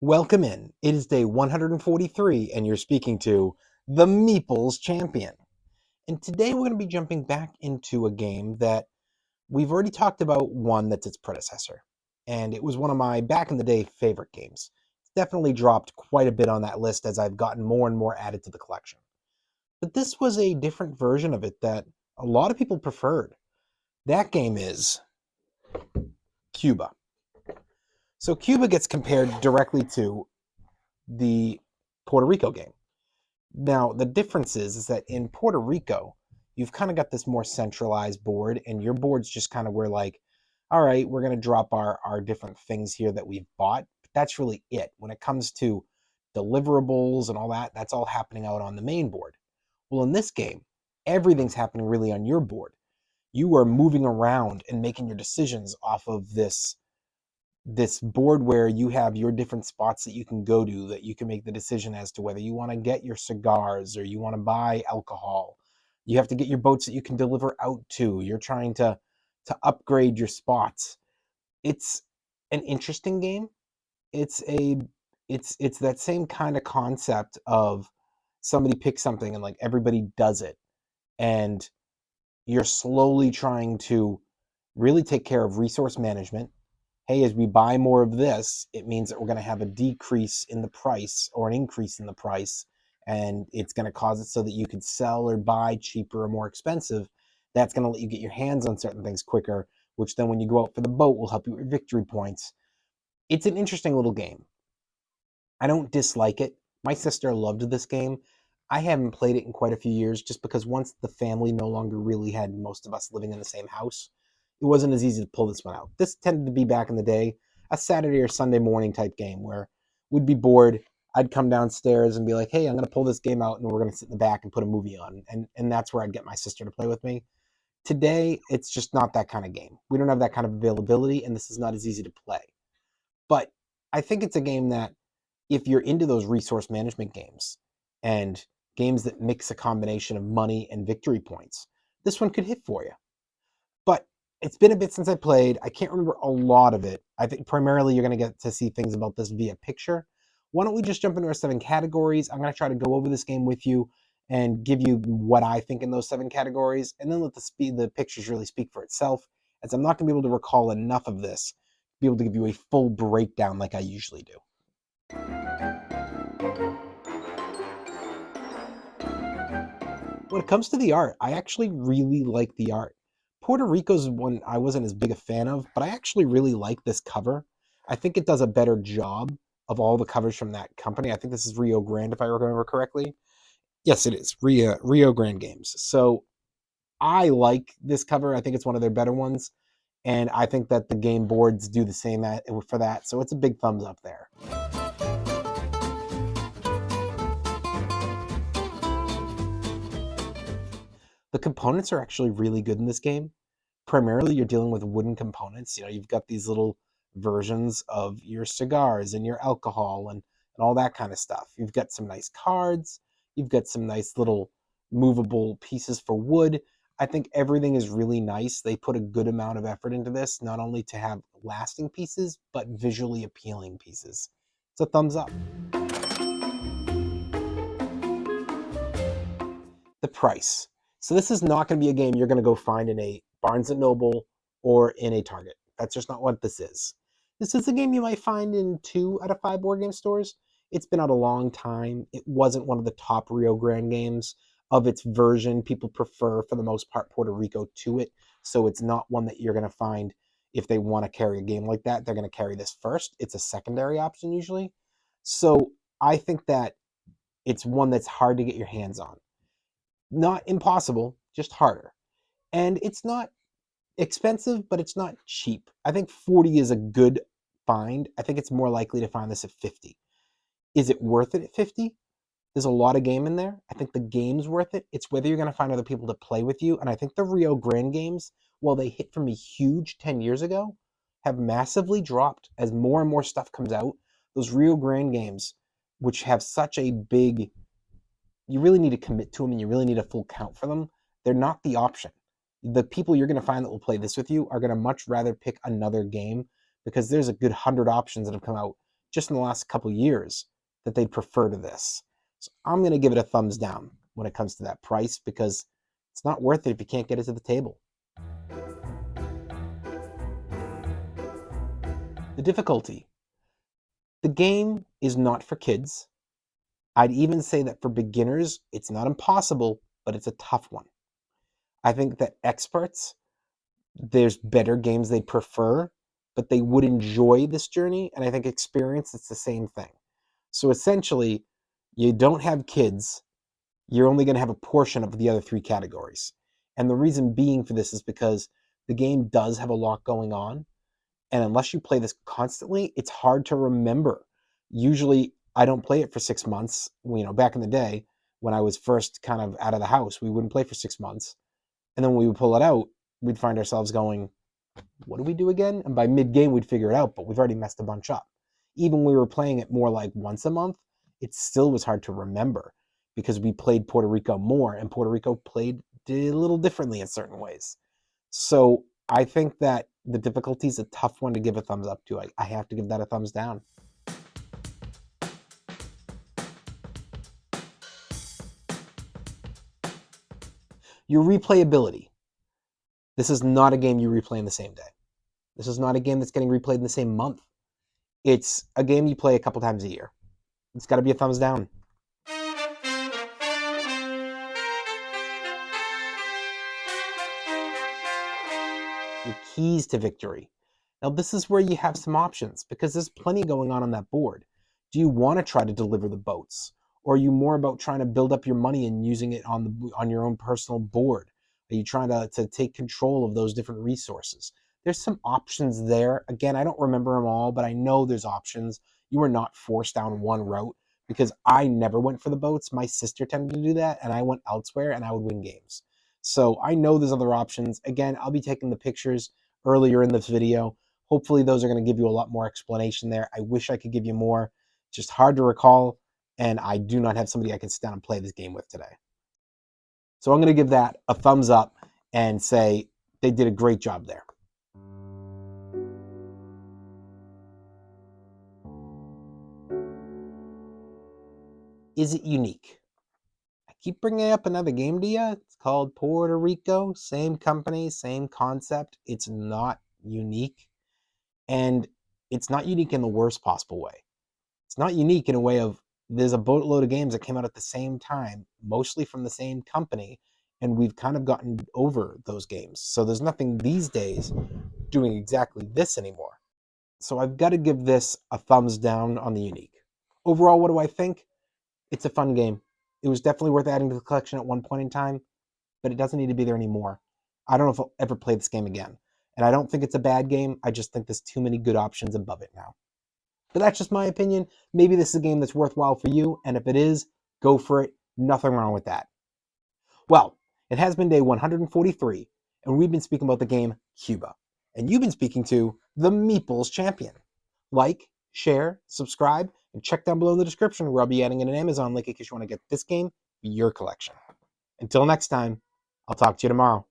Welcome in. It is day 143, and you're speaking to the Meeples Champion. And today we're going to be jumping back into a game that we've already talked about, one that's its predecessor. And it was one of my back in the day favorite games. It's definitely dropped quite a bit on that list as I've gotten more and more added to the collection. But this was a different version of it that a lot of people preferred. That game is Cuba. So Cuba gets compared directly to the Puerto Rico game. Now, the difference is that in Puerto Rico, you've kind of got this more centralized board, and your board's just kind of where, like, all right, we're going to drop our different things here that we've bought. But that's really it. When it comes to deliverables and all that, that's all happening out on the main board. Well, in this game, everything's happening really on your board. You are moving around and making your decisions off of this board where you have your different spots that you can go to, that you can make the decision as to whether you want to get your cigars or you want to buy alcohol. You have to get your boats that you can deliver out to. You're trying to upgrade your spots. It's an interesting game. It's that same kind of concept of somebody picks something and like everybody does it, and you're slowly trying to really take care of resource management. Hey, as we buy more of this, it means that we're going to have a decrease in the price or an increase in the price, and it's going to cause it so that you could sell or buy cheaper or more expensive. That's going to let you get your hands on certain things quicker, which then when you go out for the boat will help you with victory points. It's an interesting little game. I don't dislike it. My sister loved this game. I haven't played it in quite a few years just because once the family no longer really had most of us living in the same house, it wasn't as easy to pull this one out. This tended to be back in the day, a Saturday or Sunday morning type game where we'd be bored. I'd come downstairs and be like, hey, I'm going to pull this game out and we're going to sit in the back and put a movie on. And that's where I'd get my sister to play with me. Today, it's just not that kind of game. We don't have that kind of availability, and this is not as easy to play. But I think it's a game that if you're into those resource management games and games that mix a combination of money and victory points, this one could hit for you. But it's been a bit since I played. I can't remember a lot of it. I think primarily you're going to get to see things about this via picture. Why don't we just jump into our 7 categories? I'm going to try to go over this game with you and give you what I think in those 7 categories, and then let the pictures really speak for itself, as I'm not going to be able to recall enough of this to be able to give you a full breakdown like I usually do. When it comes to the art, I actually really like the art. Puerto Rico's one I wasn't as big a fan of, but I actually really like this cover. I think it does a better job of all the covers from that company. I think this is Rio Grande, if I remember correctly. Yes, it is Rio Grande Games. So I like this cover. I think it's one of their better ones, and I think that the game boards do the same for that. So it's a big thumbs up there. The components are actually really good in this game. Primarily, you're dealing with wooden components. You've got these little versions of your cigars and your alcohol and all that kind of stuff. You've got some nice cards. You've got some nice little movable pieces for wood. I think everything is really nice. They put a good amount of effort into this, not only to have lasting pieces, but visually appealing pieces. It's a thumbs up. The price. So this is not going to be a game you're going to go find in a Barnes & Noble or in a Target. That's just not what this is. This is a game you might find in 2 out of 5 board game stores. It's been out a long time. It wasn't one of the top Rio Grande games of its version. People prefer, for the most part, Puerto Rico to it. So it's not one that you're going to find if they want to carry a game like that. They're going to carry this first. It's a secondary option usually. So I think that it's one that's hard to get your hands on. Not impossible, just harder. And it's not expensive, but it's not cheap. I think 40 is a good find. I think it's more likely to find this at 50. Is it worth it at 50? There's a lot of game in there. I think the game's worth it. It's whether you're going to find other people to play with you. And I think the Rio Grande games, while they hit for me huge 10 years ago, have massively dropped as more and more stuff comes out. Those Rio Grande games, which have such a big, you really need to commit to them and you really need a full count for them. They're not the option. The people you're going to find that will play this with you are going to much rather pick another game because there's a good 100 options that have come out just in the last couple years that they'd prefer to this. So I'm going to give it a thumbs down when it comes to that price, because it's not worth it if you can't get it to the table. The difficulty. The game is not for kids. I'd even say that for beginners, it's not impossible, but it's a tough one. I think that experts, there's better games they prefer, but they would enjoy this journey. And I think experience, it's the same thing. So essentially, you don't have kids, you're only going to have a portion of the other three categories. And the reason being for this is because the game does have a lot going on. And unless you play this constantly, it's hard to remember. Usually, I don't play it for 6 months. Back in the day, when I was first kind of out of the house, we wouldn't play for 6 months. And then when we would pull it out, we'd find ourselves going, what do we do again? And by mid-game, we'd figure it out, but we've already messed a bunch up. Even when we were playing it more like once a month, it still was hard to remember because we played Puerto Rico more, and Puerto Rico did a little differently in certain ways. So I think that the difficulty is a tough one to give a thumbs up to. I have to give that a thumbs down. Your replayability. This is not a game you replay in the same day. This is not a game that's getting replayed in the same month. It's a game you play a couple times a year. It's got to be a thumbs down. Your keys to victory. Now, this is where you have some options because there's plenty going on that board. Do you want to try to deliver the boats? Or are you more about trying to build up your money and using it on your own personal board? Are you trying to take control of those different resources? There's some options there. Again, I don't remember them all, but I know there's options. You are not forced down one route because I never went for the boats. My sister tended to do that, and I went elsewhere, and I would win games. So I know there's other options. Again, I'll be taking the pictures earlier in this video. Hopefully those are going to give you a lot more explanation there. I wish I could give you more. Just hard to recall, and I do not have somebody I can sit down and play this game with today. So I'm going to give that a thumbs up and say they did a great job there. Is it unique? I keep bringing up another game to you. It's called Puerto Rico. Same company, same concept. It's not unique. And it's not unique in the worst possible way. It's not unique in a way of there's a boatload of games that came out at the same time, mostly from the same company, and we've kind of gotten over those games. So there's nothing these days doing exactly this anymore. So I've got to give this a thumbs down on the unique. Overall, what do I think? It's a fun game. It was definitely worth adding to the collection at one point in time, but it doesn't need to be there anymore. I don't know if I'll ever play this game again. And I don't think it's a bad game. I just think there's too many good options above it now. But that's just my opinion. Maybe this is a game that's worthwhile for you, and if it is, go for it. Nothing wrong with that. Well, it has been day 143, and we've been speaking about the game Cuba. And you've been speaking to the Meeples Champion. Like, share, subscribe, and check down below in the description where I'll be adding in an Amazon link in case you want to get this game for your collection. Until next time, I'll talk to you tomorrow.